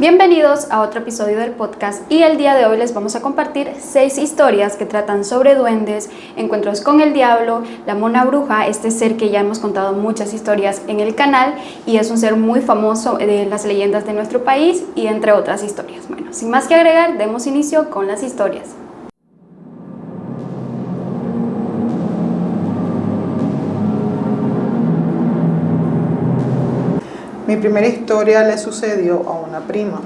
Bienvenidos a otro episodio del podcast y el día de hoy les vamos a compartir 6 historias que tratan sobre duendes, encuentros con el diablo, la mona bruja, este ser que ya hemos contado muchas historias en el canal y es un ser muy famoso de las leyendas de nuestro país y entre otras historias. Bueno, sin más que agregar, demos inicio con las historias. Mi primera historia le sucedió a una prima.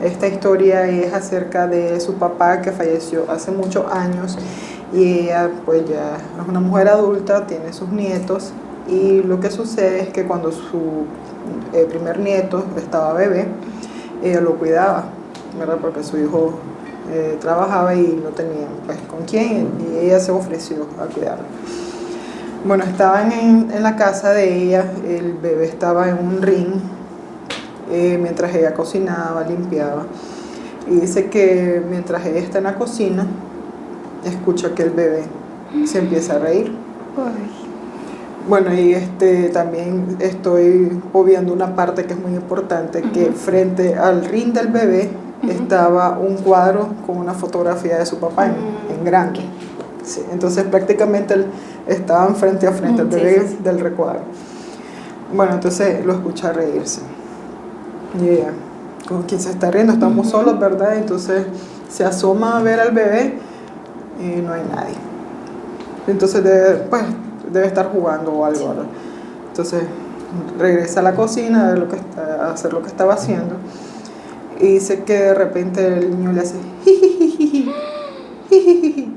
Esta historia es acerca de su papá que falleció hace muchos años y ella pues ya es una mujer adulta, tiene sus nietos y lo que sucede es que cuando su primer nieto estaba bebé, ella lo cuidaba, ¿verdad? Porque su hijo trabajaba y no tenía pues con quién y ella se ofreció a cuidarlo. Bueno, estaban en la casa de ella, el bebé estaba en un ring mientras ella cocinaba, limpiaba. Y dice que mientras ella está en la cocina, escucha que el bebé se empieza a reír. Ay. Bueno, y también estoy obviando una parte que es muy importante, que frente al ring del bebé estaba un cuadro con una fotografía de su papá en grande. Sí, entonces prácticamente estaban frente a frente el bebé del recuadro. Bueno, entonces lo escucha reírse. Y ella, ¿con quién se está riendo? Estamos solos, ¿verdad? Entonces se asoma a ver al bebé y no hay nadie. Entonces debe estar jugando o algo, ¿verdad? Entonces regresa a la cocina a hacer lo que estaba haciendo y dice que de repente el niño le hace jijijiji, jijijiji.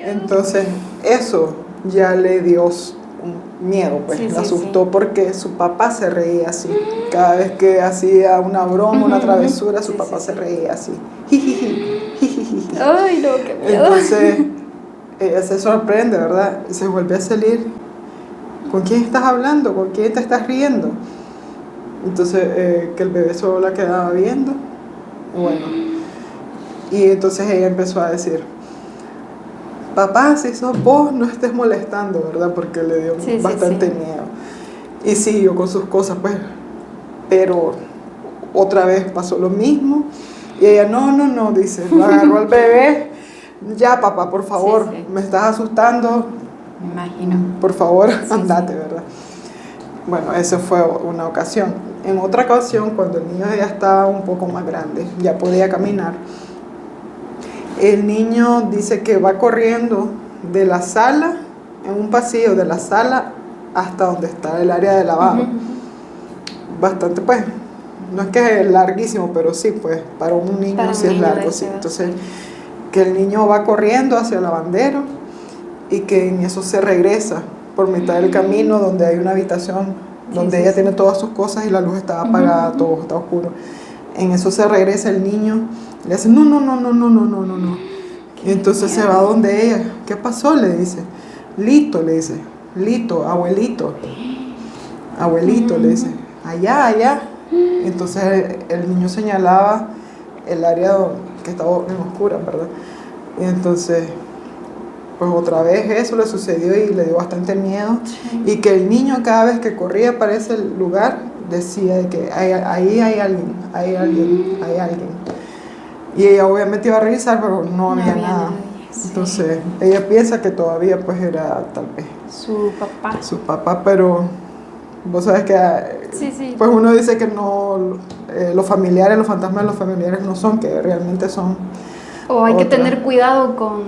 Entonces eso ya le dio un miedo, pues le asustó porque su papá se reía así. Cada vez que hacía una broma, una travesura, su papá se reía así. Ay, no, qué miedo. Entonces ella se sorprende, ¿verdad? Y se vuelve a salir. ¿Con quién estás hablando? ¿Con quién te estás riendo? Entonces que el bebé solo la quedaba viendo. Bueno, y entonces ella empezó a decir: papá, si sos vos, no estés molestando, ¿verdad? Porque le dio bastante miedo. Y siguió con sus cosas, pues. Pero otra vez pasó lo mismo. Y ella, no, dice, lo agarró al bebé. Ya, papá, por favor, me estás asustando. Me imagino. Por favor, andate, ¿verdad? Bueno, esa fue una ocasión. En otra ocasión, cuando el niño ya estaba un poco más grande, ya podía caminar, el niño dice que va corriendo de la sala, en un pasillo de la sala hasta donde está el área de lavado. Bastante, pues, no es que es larguísimo, pero sí, pues, para un niño sí es largo, sí. Entonces, que el niño va corriendo hacia el lavandero y que en eso se regresa por mitad del camino donde hay una habitación donde ella tiene todas sus cosas y la luz está apagada, todo está oscuro. En eso se regresa el niño, le dice, no. Y entonces se va donde ella. ¿Qué pasó? Le dice. Lito, abuelito, le dice. Allá. Entonces el niño señalaba el área que estaba en oscura, ¿verdad? Y entonces, pues otra vez eso le sucedió y le dio bastante miedo. Y que el niño cada vez que corría para ese lugar decía de que ahí hay alguien. Y ella obviamente iba a revisar, pero no había nada. Entonces ella piensa que todavía pues era tal vez su papá, pero vos sabes que pues uno dice que no, los fantasmas de los familiares no son, que realmente son. O hay que tener cuidado con,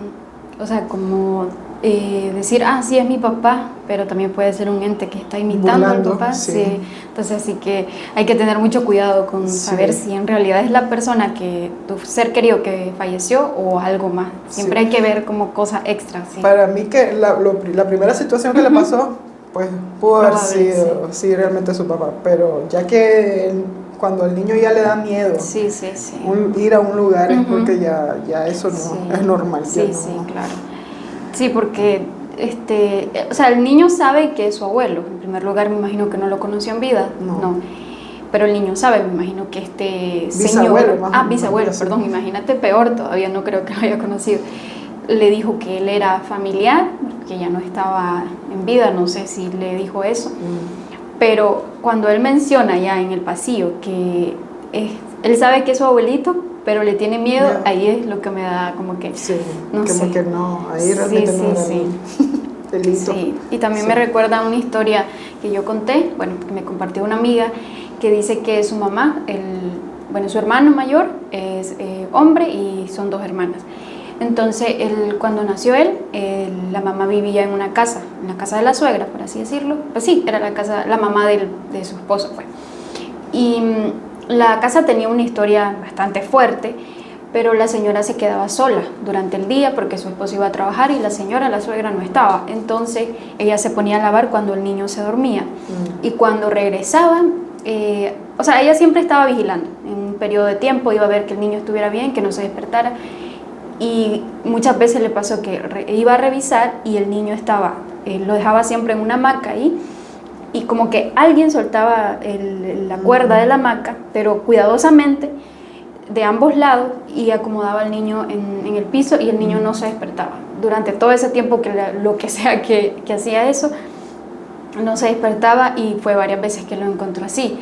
o sea, como decir, sí es mi papá, pero también puede ser un ente que está imitando al papá. Sí. Entonces sí que hay que tener mucho cuidado con saber si en realidad es la persona que tu ser querido que falleció o algo más. Siempre hay que ver como cosa extra. Sí. Para mí que la primera situación que le pasó, pues pudo haber sido realmente su papá, pero ya que cuando el niño ya le da miedo ir a un lugar es porque ya eso no es normal. Claro. Sí, porque o sea, el niño sabe que es su abuelo. En primer lugar, me imagino que no lo conoció en vida. No. Pero el niño sabe, me imagino que bisabuelo, bisabuelo, perdón, imagínate, peor todavía, no creo que lo haya conocido. Le dijo que él era familiar, que ya no estaba en vida, no sé si le dijo eso. Pero cuando él menciona ya en el pasillo que él sabe que es su abuelito, pero le tiene miedo, ahí es lo que me da como que, sí, no como sé. que no, ahí realmente sí, no era sí. delito. Sí, y también me recuerda una historia que yo conté, bueno, que me compartió una amiga, que dice que su mamá, su hermano mayor es hombre y son 2 hermanas. Entonces, cuando nació él, la mamá vivía en una casa, en la casa de la suegra, por así decirlo. Pues sí, era la mamá de su esposo, pues. Y la casa tenía una historia bastante fuerte, pero la señora se quedaba sola durante el día porque su esposo iba a trabajar y la suegra, no estaba. Entonces ella se ponía a lavar cuando el niño se dormía. Y cuando regresaban, ella siempre estaba vigilando. En un periodo de tiempo iba a ver que el niño estuviera bien, que no se despertara. Y muchas veces le pasó que iba a revisar y el niño lo dejaba siempre en una hamaca ahí. Y como que alguien soltaba la cuerda de la hamaca, pero cuidadosamente, de ambos lados, y acomodaba al niño en el piso y el niño no se despertaba. Durante todo ese tiempo, lo que sea que hacía eso, no se despertaba, y fue varias veces que lo encontró así.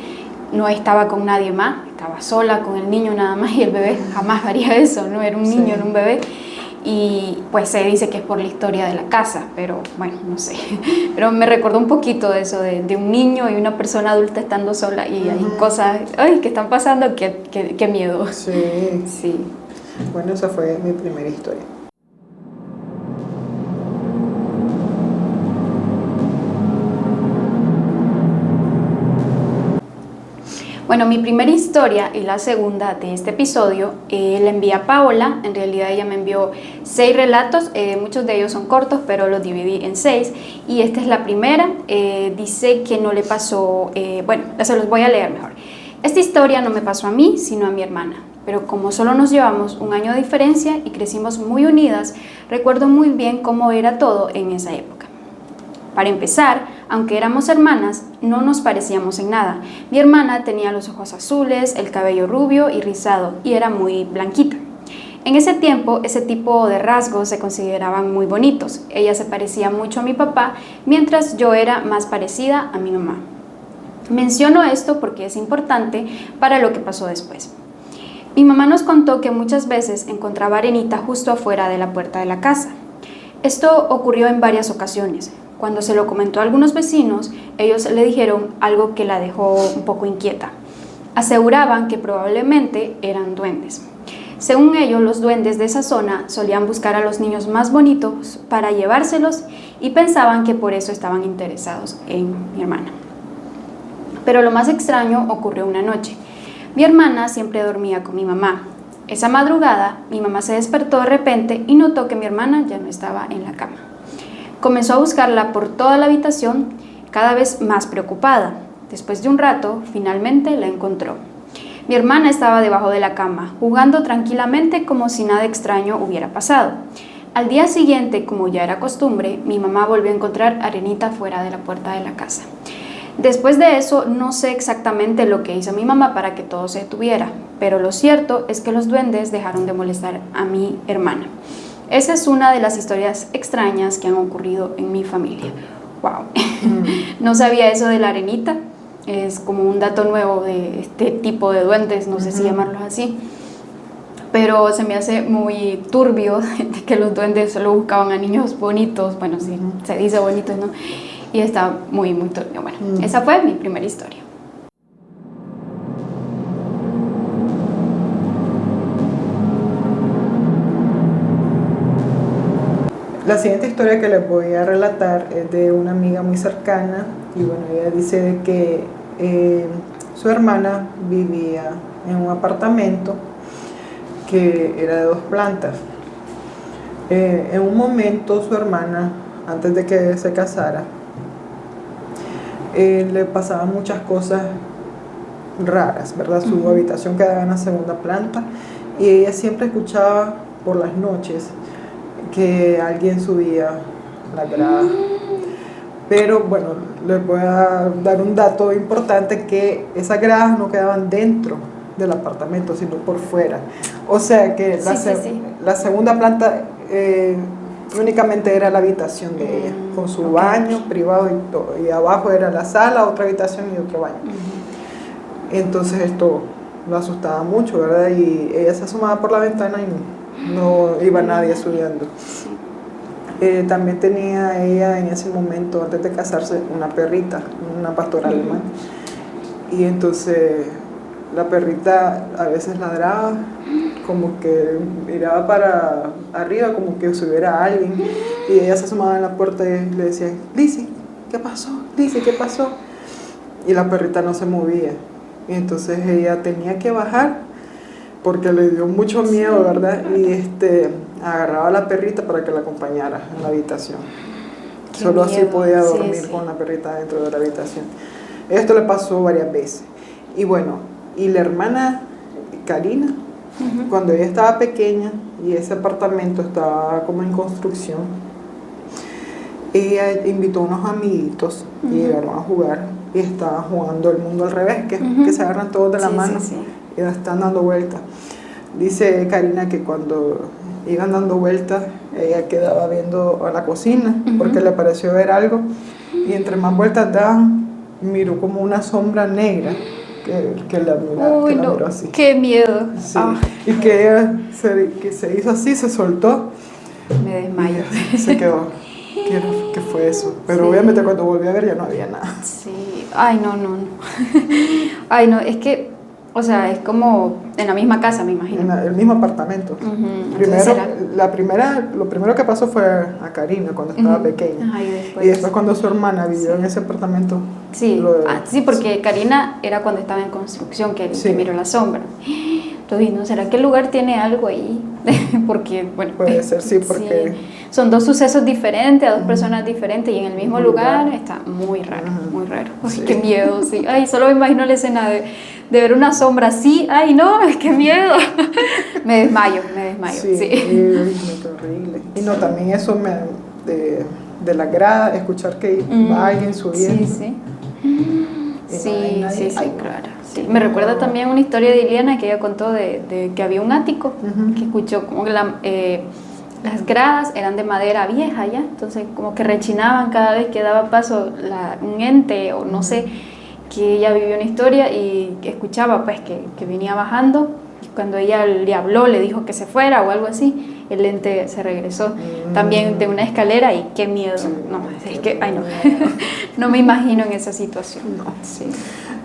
No estaba con nadie más, estaba sola con el niño nada más, y el bebé jamás haría eso, no era un niño, era un bebé. Y pues se dice que es por la historia de la casa, pero bueno, no sé. Pero me recordó un poquito de eso, de un niño y una persona adulta estando sola, y hay cosas que están pasando, qué miedo. Sí. Sí. Bueno, esa fue mi primera historia. Bueno, mi primera historia y la segunda de este episodio la envía Paola. En realidad ella me envió 6 relatos, muchos de ellos son cortos, pero los dividí en 6. Y esta es la primera. Dice que no le pasó, se los voy a leer mejor. Esta historia no me pasó a mí, sino a mi hermana. Pero como solo nos llevamos 1 año de diferencia y crecimos muy unidas, recuerdo muy bien cómo era todo en esa época. Para empezar, aunque éramos hermanas, no nos parecíamos en nada. Mi hermana tenía los ojos azules, el cabello rubio y rizado, y era muy blanquita. En ese tiempo, ese tipo de rasgos se consideraban muy bonitos. Ella se parecía mucho a mi papá, mientras yo era más parecida a mi mamá. Menciono esto porque es importante para lo que pasó después. Mi mamá nos contó que muchas veces encontraba arenita justo afuera de la puerta de la casa. Esto ocurrió en varias ocasiones. Cuando se lo comentó a algunos vecinos, ellos le dijeron algo que la dejó un poco inquieta. Aseguraban que probablemente eran duendes. Según ellos, los duendes de esa zona solían buscar a los niños más bonitos para llevárselos, y pensaban que por eso estaban interesados en mi hermana. Pero lo más extraño ocurrió una noche. Mi hermana siempre dormía con mi mamá. Esa madrugada, mi mamá se despertó de repente y notó que mi hermana ya no estaba en la cama. Comenzó a buscarla por toda la habitación, cada vez más preocupada. Después de un rato, finalmente la encontró. Mi hermana estaba debajo de la cama, jugando tranquilamente como si nada extraño hubiera pasado. Al día siguiente, como ya era costumbre, mi mamá volvió a encontrar arenita fuera de la puerta de la casa. Después de eso, no sé exactamente lo que hizo mi mamá para que todo se detuviera, pero lo cierto es que los duendes dejaron de molestar a mi hermana. Esa es una de las historias extrañas que han ocurrido en mi familia. ¡Wow! No sabía eso de la arenita. Es como un dato nuevo de este tipo de duendes, no sé si llamarlos así. Pero se me hace muy turbio de que los duendes solo buscaban a niños bonitos. Bueno, sí, se dice bonitos, ¿no? Y está muy, muy turbio. Bueno, esa fue mi primera historia. La siguiente historia que les voy a relatar es de una amiga muy cercana, y bueno, ella dice de que su hermana vivía en un apartamento que era de 2 plantas. En un momento su hermana, antes de que se casara, le pasaban muchas cosas raras, ¿verdad? Su habitación quedaba en la 2ª planta, y ella siempre escuchaba por las noches que alguien subía la grada. Pero bueno, les voy a dar un dato importante, que esas gradas no quedaban dentro del apartamento, sino por fuera. O sea que la 2ª planta únicamente era la habitación de ella, con su baño privado y todo. Y abajo era la sala, otra habitación y otro baño. Entonces esto lo asustaba mucho, ¿verdad? Y ella se asomaba por la ventana y no iba nadie estudiando. También tenía ella en ese momento, antes de casarse, una perrita, una pastora alemana. Y entonces la perrita a veces ladraba, como que miraba para arriba, como que subiera alguien. Y ella se asomaba en la puerta y le decía, Lizzy, ¿qué pasó? Lizzy, ¿qué pasó? Y la perrita no se movía. Y entonces ella tenía que bajar porque le dio mucho miedo, ¿verdad? Y agarraba a la perrita para que la acompañara en la habitación. Solo así podía dormir con la perrita dentro de la habitación. Esto le pasó varias veces. Y bueno, y la hermana Karina, cuando ella estaba pequeña y ese apartamento estaba como en construcción, ella invitó a unos amiguitos y llegaron a jugar y estaban jugando el mundo al revés, que se agarran todos de la mano y están dando vueltas. Dice Karina que cuando iban dando vueltas, ella quedaba viendo a la cocina porque le pareció ver algo y entre más vueltas daban, miró como una sombra negra que la miró así. ¡Qué miedo! Sí. Y que ella se hizo así, se soltó. Me desmayo. Se quedó. ¿Qué fue eso? Pero obviamente cuando volví a ver ya no había nada. Sí. Ay, no. Ay, no, es que, o sea, es como en la misma casa, me imagino. En el mismo apartamento. Lo primero que pasó fue a Karina cuando estaba pequeña. Ajá, y después cuando su hermana vivió en ese apartamento. Sí, sí, porque Karina era cuando estaba en construcción que miró la sombra. Entonces, ¿no será que el lugar tiene algo ahí? Porque, bueno, puede ser, sí, porque son dos sucesos diferentes, a dos personas diferentes y en el mismo lugar. Está muy raro, muy raro. Ay, qué miedo, sí. Ay, solo me imagino la escena de ver una sombra así. Ay, no, qué miedo. me desmayo. Sí. Es horrible. Y no, también eso de la grada, escuchar que va alguien subiendo. Sí, claro. Sí. Me recuerda también una historia de Iliana que ella contó de que había un ático que escuchó como que las gradas eran de madera vieja ya, entonces como que rechinaban cada vez que daba paso un ente o no sé, que ella vivió una historia y escuchaba pues que venía bajando y cuando ella le habló, le dijo que se fuera o algo así, el ente se regresó también de una escalera y qué miedo. No, es que, ay no, no me imagino en esa situación. No. Sí.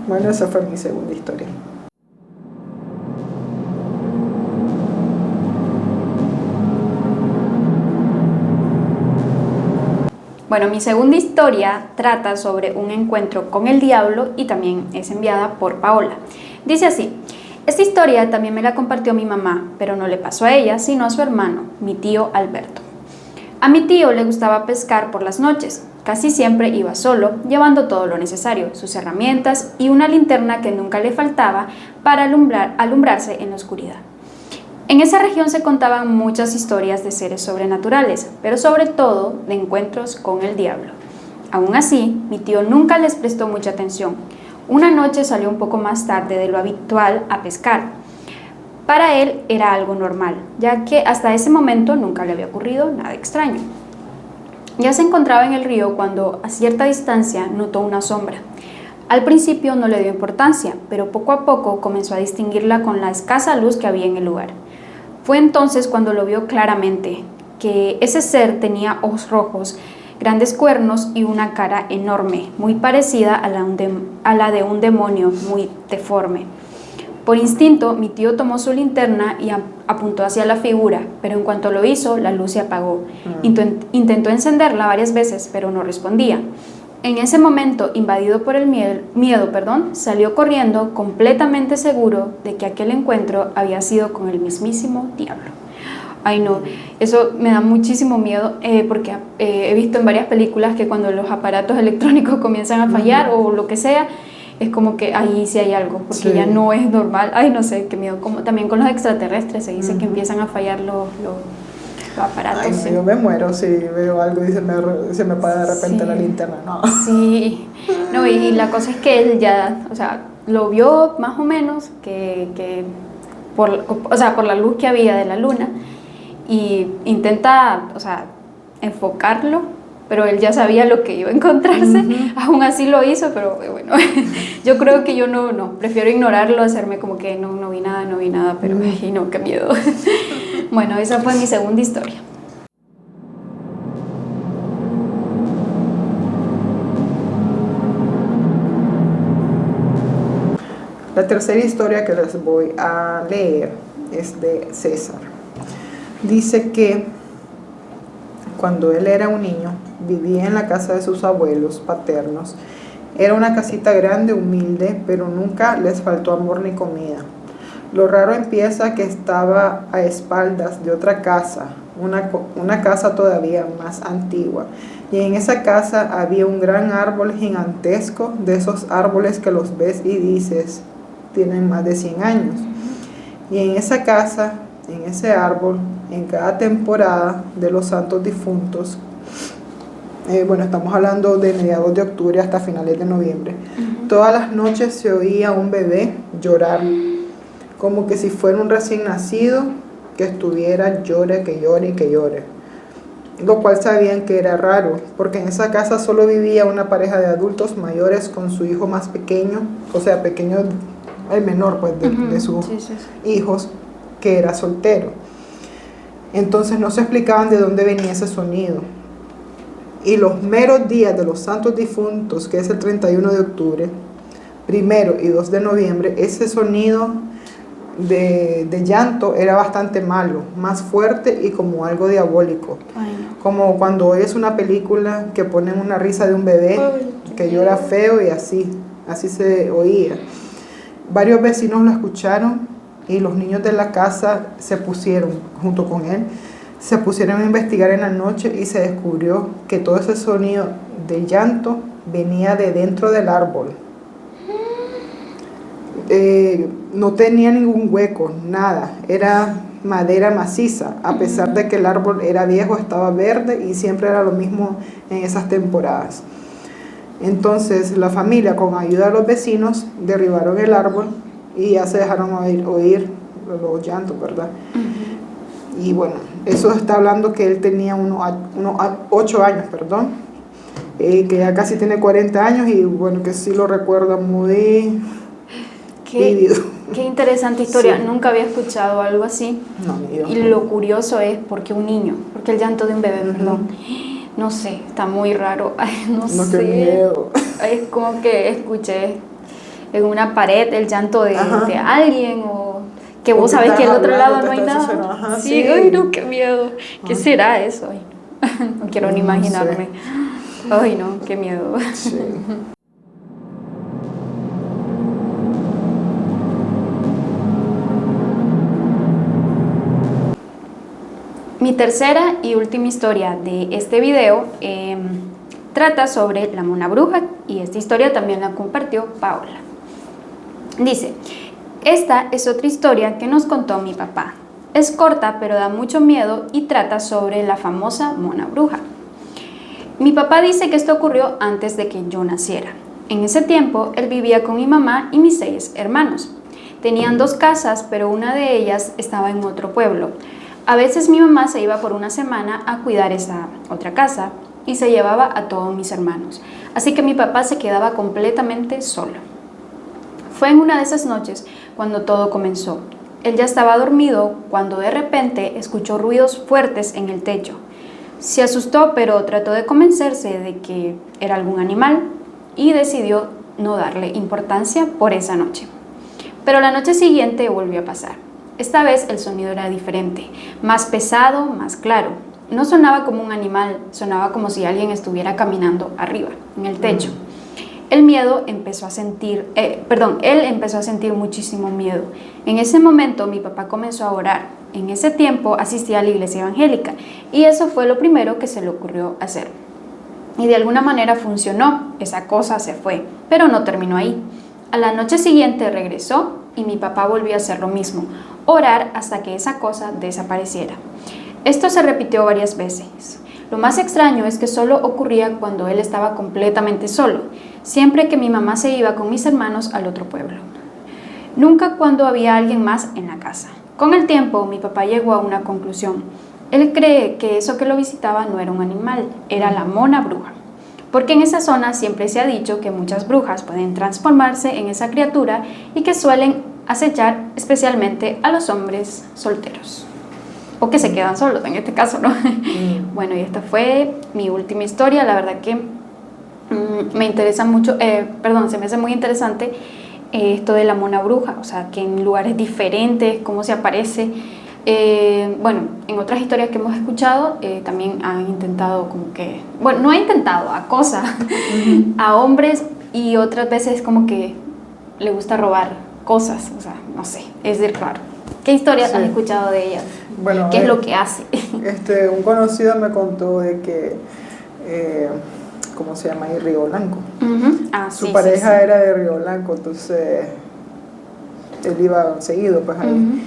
Bueno, esa fue mi segunda historia. Bueno, mi segunda historia trata sobre un encuentro con el diablo y también es enviada por Paola. Dice así: esta historia también me la compartió mi mamá, pero no le pasó a ella, sino a su hermano, mi tío Alberto. A mi tío le gustaba pescar por las noches. Casi siempre iba solo, llevando todo lo necesario, sus herramientas y una linterna que nunca le faltaba para alumbrarse en la oscuridad. En esa región se contaban muchas historias de seres sobrenaturales, pero sobre todo de encuentros con el diablo. Aún así, mi tío nunca les prestó mucha atención. Una noche salió un poco más tarde de lo habitual a pescar. Para él era algo normal, ya que hasta ese momento nunca le había ocurrido nada extraño. Ya se encontraba en el río cuando a cierta distancia notó una sombra. Al principio no le dio importancia, pero poco a poco comenzó a distinguirla con la escasa luz que había en el lugar. Fue entonces cuando lo vio claramente, que ese ser tenía ojos rojos, grandes cuernos y una cara enorme, muy parecida a la de un demonio muy deforme. Por instinto, mi tío tomó su linterna y apuntó hacia la figura, pero en cuanto lo hizo, la luz se apagó. Intentó encenderla varias veces, pero no respondía. En ese momento, invadido por el miedo, salió corriendo completamente seguro de que aquel encuentro había sido con el mismísimo diablo. Ay no, eso me da muchísimo miedo porque he visto en varias películas que cuando los aparatos electrónicos comienzan a fallar o lo que sea, es como que ahí sí hay algo, porque ya no es normal. Ay, no sé, qué miedo. Como también con los extraterrestres se dice que empiezan a fallar los aparatos. Ay, sí. Yo me muero si veo algo y se me apaga de repente la linterna. No. Sí, no, y la cosa es que él ya, o sea, lo vio más o menos por la luz que había de la luna y intenta, o sea, enfocarlo pero él ya sabía lo que iba a encontrarse, aún así lo hizo, pero bueno, yo creo que yo no, prefiero ignorarlo, hacerme como que no vi nada, pero ay, no, qué miedo. Bueno, esa fue mi segunda historia. La tercera historia que les voy a leer es de César. Dice que cuando él era un niño, vivía en la casa de sus abuelos paternos. Era una casita grande, humilde, pero nunca les faltó amor ni comida. Lo raro empieza que estaba a espaldas de otra casa, una casa todavía más antigua. Y en esa casa había un gran árbol gigantesco, de esos árboles que los ves y dices, tienen más de 100 años. Y en esa casa, en ese árbol, en cada temporada de los santos difuntos, estamos hablando de mediados de octubre hasta finales de noviembre, todas las noches se oía un bebé llorar, como que si fuera un recién nacido que estuviera llore, que llore y que llore. Lo cual sabían que era raro, porque en esa casa solo vivía una pareja de adultos mayores con su hijo más pequeño, o sea, pequeño, el menor pues de sus hijos, que era soltero. Entonces no se explicaban de dónde venía ese sonido. Y los meros días de los santos difuntos, que es el 31 de octubre, 1 y 2 de noviembre, ese sonido de llanto era bastante malo, más fuerte y como algo diabólico. Como cuando es una película que ponen una risa de un bebé que llora feo, y así se oía. Varios vecinos lo escucharon y los niños de la casa se pusieron, junto con él, se pusieron a investigar en la noche y se descubrió que todo ese sonido de llanto venía de dentro del árbol. No tenía ningún hueco, nada, era madera maciza, a pesar de que el árbol era viejo, estaba verde y siempre era lo mismo en esas temporadas. Entonces la familia, con ayuda de los vecinos, derribaron el árbol y ya se dejaron oír los llantos, ¿verdad? Y bueno, eso está hablando que él tenía unos 8 años, que ya casi tiene 40 años y bueno, que sí lo recuerda muy vívido. Qué interesante historia, Sí. Nunca había escuchado algo así. No, ni yo. Y lo curioso es porque un niño, porque el llanto de un bebé, perdón. No sé, está muy raro. Ay, no sé. Qué miedo. Es como que escuché en una pared el llanto de alguien, o que vos sabés que al otro lado no hay nada. Sí, ay, no, qué miedo. ¿Qué será eso? Ay, no quiero ni imaginarme. Ay, no, qué miedo. Sí. Mi tercera y última historia de este video trata sobre la mona bruja, y esta historia también la compartió Paola. Dice, esta es otra historia que nos contó mi papá. Es corta, pero da mucho miedo y trata sobre la famosa mona bruja. Mi papá dice que esto ocurrió antes de que yo naciera. En ese tiempo, él vivía con mi mamá y mis 6 hermanos. Tenían 2 casas, pero una de ellas estaba en otro pueblo. A veces mi mamá se iba por una semana a cuidar esa otra casa y se llevaba a todos mis hermanos. Así que mi papá se quedaba completamente solo. Fue en una de esas noches cuando todo comenzó. Él ya estaba dormido cuando de repente escuchó ruidos fuertes en el techo. Se asustó, pero trató de convencerse de que era algún animal y decidió no darle importancia por esa noche. Pero la noche siguiente volvió a pasar. Esta vez el sonido era diferente, más pesado, más claro. No sonaba como un animal, sonaba como si alguien estuviera caminando arriba, en el techo. Él empezó a sentir muchísimo miedo. En ese momento mi papá comenzó a orar. En ese tiempo asistía a la iglesia evangélica y eso fue lo primero que se le ocurrió hacer. Y de alguna manera funcionó, esa cosa se fue, pero no terminó ahí. A la noche siguiente regresó y mi papá volvió a hacer lo mismo, orar hasta que esa cosa desapareciera. Esto se repitió varias veces. Lo más extraño es que solo ocurría cuando él estaba completamente solo, siempre que mi mamá se iba con mis hermanos al otro pueblo. Nunca cuando había alguien más en la casa. Con el tiempo, mi papá llegó a una conclusión. Él cree que eso que lo visitaba no era un animal, era la mona bruja. Porque en esa zona siempre se ha dicho que muchas brujas pueden transformarse en esa criatura y que suelen acechar especialmente a los hombres solteros. O que se quedan solos, en este caso, ¿no? Bueno, y esta fue mi última historia. La verdad que me interesa mucho, se me hace muy interesante esto de la mona bruja. O sea, que en lugares diferentes, cómo se aparece. Bueno, en otras historias que hemos escuchado también han intentado como que, bueno, no ha intentado, acosa a hombres y otras veces como que le gusta robar cosas, o sea, no sé, es de raro. ¿Qué historias has escuchado de ella? Bueno, ¿Qué es lo que hace? Un conocido me contó de que, ¿cómo se llama ahí? Río Blanco. Su pareja era de Río Blanco, entonces él iba seguido pues ahí.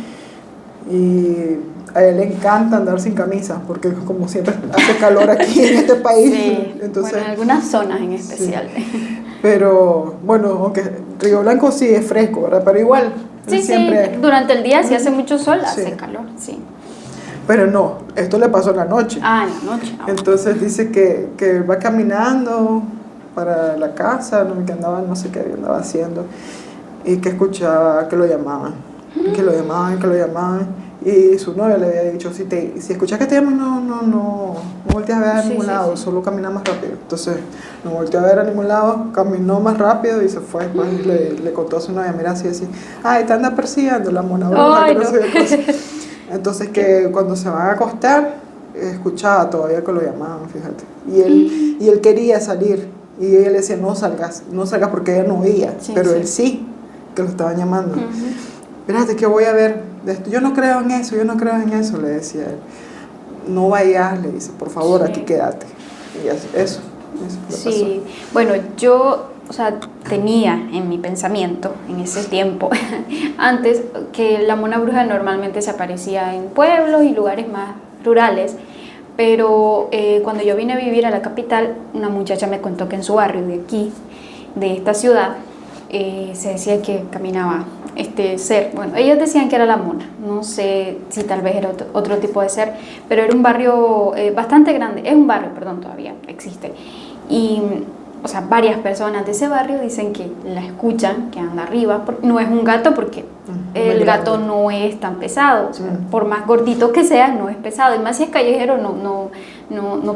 Y a él le encanta andar sin camisa porque como siempre hace calor aquí en este país. Sí, entonces, bueno, en algunas zonas en especial. Sí. Pero bueno, aunque Río Blanco sí es fresco, ¿verdad? Pero igual. Sí, siempre, durante el día si hace mucho sol, hace calor, sí. Pero no, esto le pasó en la noche. En la noche. Entonces dice que va caminando para la casa, no sé qué andaba haciendo, y que escuchaba que lo llamaban. Que lo llamaban, y su novia le había dicho, si escuchas que te llaman, no voltees a ver a ningún lado, solo camina más rápido. Entonces no volteó a ver a ningún lado, caminó más rápido y se fue. Después le contó a su novia, mira, así, ay, te anda persiguiendo la mona bruja, que no sé qué cosa. Entonces que cuando se van a acostar, escuchaba todavía que lo llamaban, fíjate. Y él quería salir, y ella le decía, no salgas porque ella no oía, pero él sí, que lo estaban llamando. Espérate que voy a ver esto. Yo no creo en eso, le decía él. No vayas, le dice, por favor, aquí quédate. Y eso sí, bueno, yo, tenía en mi pensamiento en ese tiempo, antes, que la mona bruja normalmente se aparecía en pueblos y lugares más rurales, pero cuando yo vine a vivir a la capital, una muchacha me contó que en su barrio de aquí, de esta ciudad, se decía que caminaba este ser. Bueno, ellos decían que era la mona, no sé si tal vez era otro tipo de ser, pero era un barrio bastante grande, es un barrio, perdón, todavía existe, y varias personas de ese barrio dicen que la escuchan, que anda arriba. No es un gato porque el gato no es tan pesado, por más gordito que sea, no es pesado, y más si es callejero no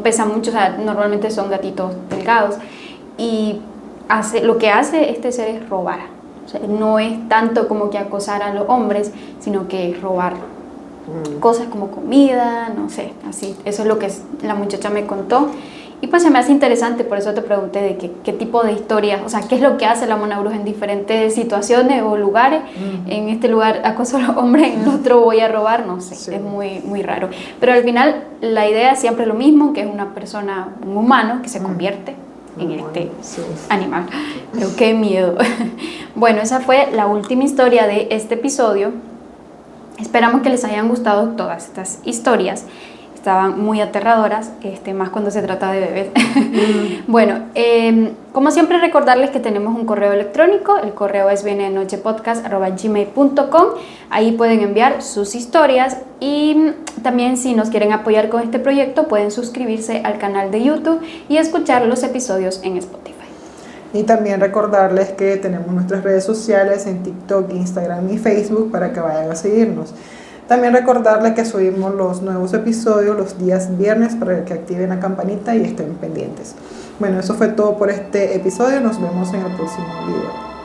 pesa mucho, normalmente son gatitos delgados, y lo que hace este ser es robar. No es tanto como que acosar a los hombres, sino que robar cosas como comida, no sé, así. Eso es lo que la muchacha me contó. Y pues se me hace interesante, por eso te pregunté de qué tipo de historias, qué es lo que hace la mona bruja en diferentes situaciones o lugares. En este lugar acoso a los hombres, en el otro voy a robar, no sé, es muy, muy raro. Pero al final la idea es siempre lo mismo, que es una persona, un humano que se convierte en este animal. Pero qué miedo. Bueno, esa fue la última historia de este episodio. Esperamos que les hayan gustado todas estas historias. Estaban muy aterradoras, más cuando se trata de bebés. Bueno, como siempre, recordarles que tenemos un correo electrónico. El correo es vienenochepodcast@gmail.com. Ahí pueden enviar sus historias, y también si nos quieren apoyar con este proyecto pueden suscribirse al canal de YouTube y escuchar los episodios en Spotify. Y también recordarles que tenemos nuestras redes sociales en TikTok, Instagram y Facebook para que vayan a seguirnos. También recordarles que subimos los nuevos episodios los días viernes para que activen la campanita y estén pendientes. Bueno, eso fue todo por este episodio. Nos vemos en el próximo video.